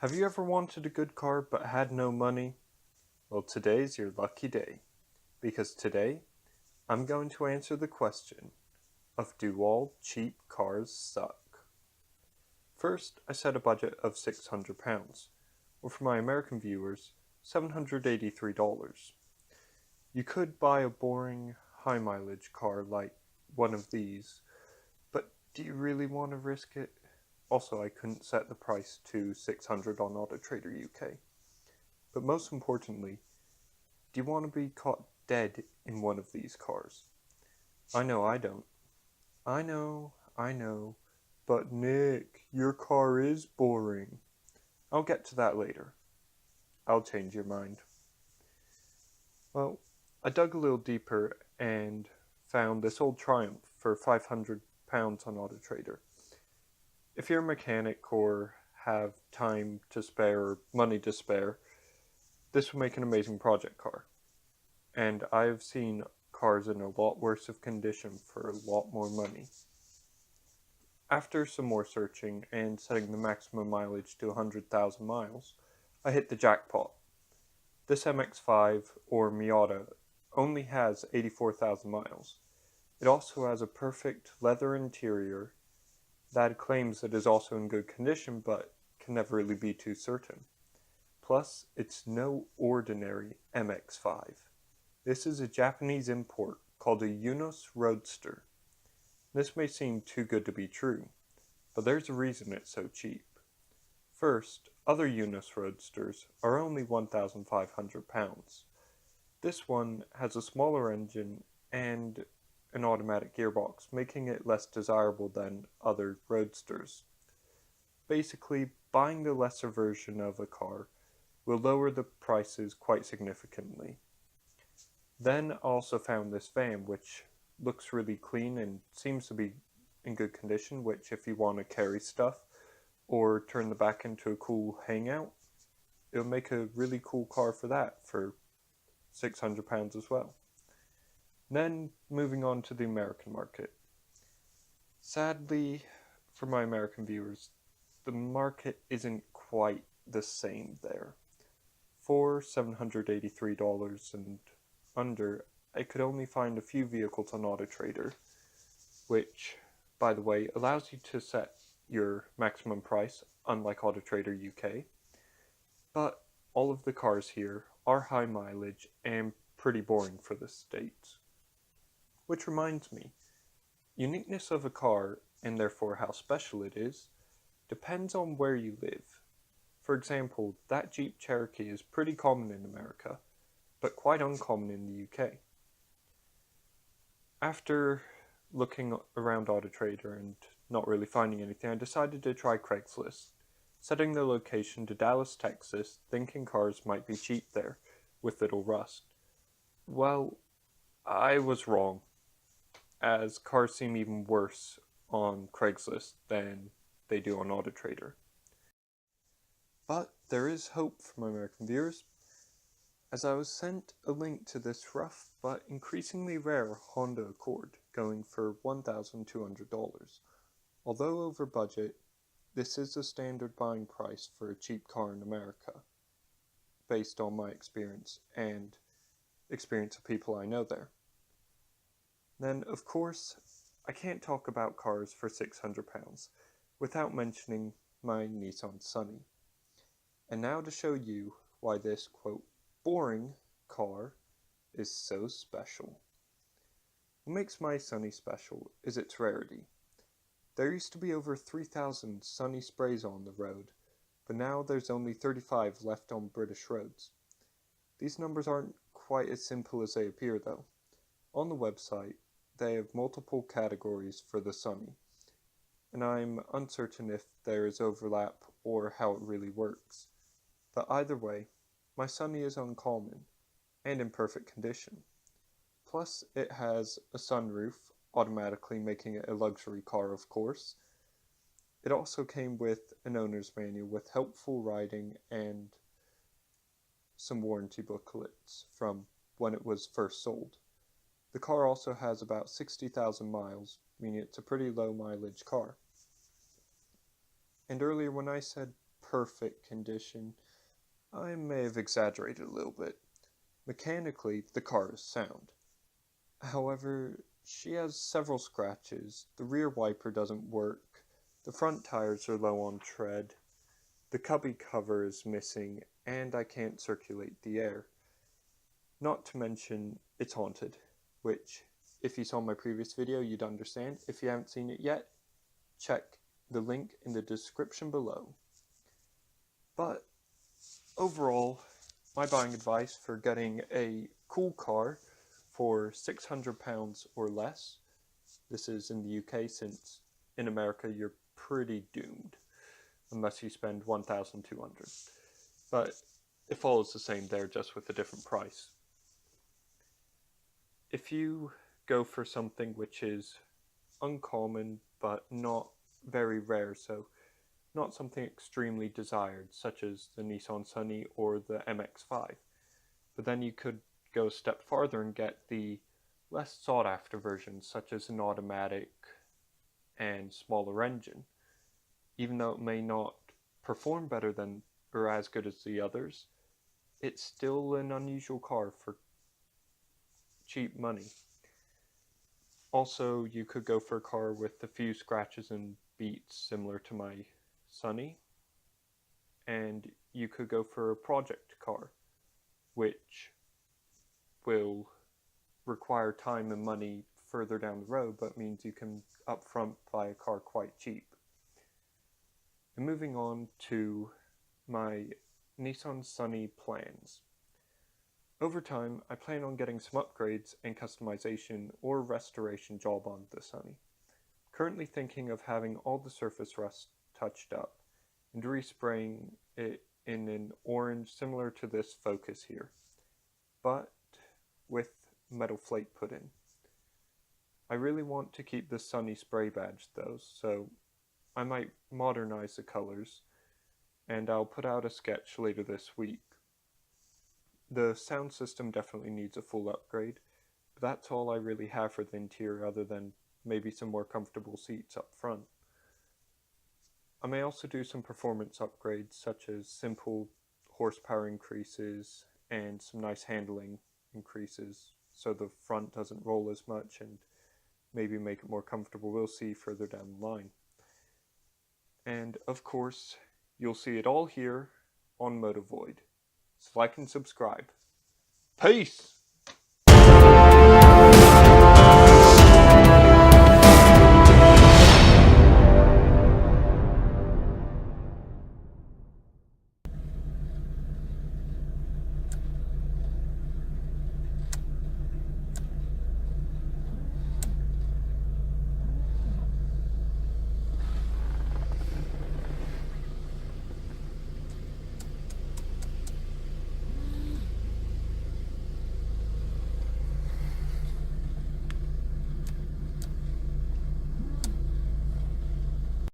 Have you ever wanted a good car but had no money? Well, today's your lucky day, because today I'm going to answer the question of do all cheap cars suck? First, I set a budget of £600, or for my American viewers, $783. You could buy a boring, high mileage car like one of these, but do you really want to risk it? Also, I couldn't set the price to 600 on AutoTrader UK. But most importantly, do you want to be caught dead in one of these cars? I know I don't. I know, but Nick, your car is boring. I'll get to that later. I'll change your mind. Well, I dug a little deeper and found this old Triumph for £500 on AutoTrader. If you're a mechanic or have time to spare or money to spare, this will make an amazing project car. And I've seen cars in a lot worse of condition for a lot more money. After some more searching and setting the maximum mileage to 100,000 miles, I hit the jackpot. This MX-5 or Miata only has 84,000 miles. It also has a perfect leather interior that claims it is also in good condition but can never really be too certain. Plus, it's no ordinary MX-5. This is a Japanese import called a Yunos Roadster. This may seem too good to be true, but there's a reason it's so cheap. First, other Yunos Roadsters are only £1,500. This one has a smaller engine and an automatic gearbox, making it less desirable than other Roadsters. Basically, buying the lesser version of a car will lower the prices quite significantly. Then I also found this van, which looks really clean and seems to be in good condition, which if you want to carry stuff or turn the back into a cool hangout, it'll make a really cool car for that for £600 as well. Then moving on to the American market. Sadly, for my American viewers, the market isn't quite the same there. For $783 and under, I could only find a few vehicles on AutoTrader, which, by the way, allows you to set your maximum price, unlike AutoTrader UK. But all of the cars here are high mileage and pretty boring for the States. Which reminds me, uniqueness of a car, and therefore how special it is, depends on where you live. For example, that Jeep Cherokee is pretty common in America, but quite uncommon in the UK. After looking around AutoTrader and not really finding anything, I decided to try Craigslist, setting the location to Dallas, Texas, thinking cars might be cheap there, with little rust. Well, I was wrong, as cars seem even worse on Craigslist than they do on AutoTrader. But there is hope for my American viewers, as I was sent a link to this rough but increasingly rare Honda Accord going for $1,200. Although over budget, this is the standard buying price for a cheap car in America, based on my experience and experience of people I know there. Then, of course, I can't talk about cars for £600 without mentioning my Nissan Sunny. And now to show you why this, quote, boring car is so special. What makes my Sunny special is its rarity. There used to be over 3,000 Sunny sprays on the road, but now there's only 35 left on British roads. These numbers aren't quite as simple as they appear though. On the website, they have multiple categories for the Sunny, and I'm uncertain if there is overlap or how it really works. But either way, my Sunny is uncommon and in perfect condition. Plus, it has a sunroof, automatically making it a luxury car, of course. It also came with an owner's manual with helpful writing and some warranty booklets from when it was first sold. The car also has about 60,000 miles, meaning it's a pretty low mileage car. And earlier when I said perfect condition, I may have exaggerated a little bit. Mechanically, the car is sound. However, she has several scratches, the rear wiper doesn't work, the front tires are low on tread, the cubby cover is missing, and I can't circulate the air. Not to mention, it's haunted, which, if you saw my previous video, you'd understand. If you haven't seen it yet, check the link in the description below. But overall, my buying advice for getting a cool car for £600 or less, this is in the UK, since in America you're pretty doomed unless you spend $1,200. But it follows the same there, just with a different price. If you go for something which is uncommon but not very rare, so not something extremely desired, such as the Nissan Sunny or the MX-5, but then you could go a step farther and get the less sought after versions, such as an automatic and smaller engine. Even though it may not perform better than or as good as the others, it's still an unusual car for cheap money. Also, you could go for a car with a few scratches and beats similar to my Sunny, and you could go for a project car, which will require time and money further down the road, but means you can upfront buy a car quite cheap. And moving on to my Nissan Sunny plans. Over time, I plan on getting some upgrades and customization or restoration job on the Sunny. Currently thinking of having all the surface rust touched up and respraying it in an orange similar to this Focus here, but with metal flake put in. I really want to keep the Sunny spray badge though, so I might modernize the colors, and I'll put out a sketch later this week. The sound system definitely needs a full upgrade, but that's all I really have for the interior other than maybe some more comfortable seats up front. I may also do some performance upgrades such as simple horsepower increases and some nice handling increases so the front doesn't roll as much and maybe make it more comfortable. We'll see further down the line. And of course, you'll see it all here on Motovoid. So like and subscribe. Peace!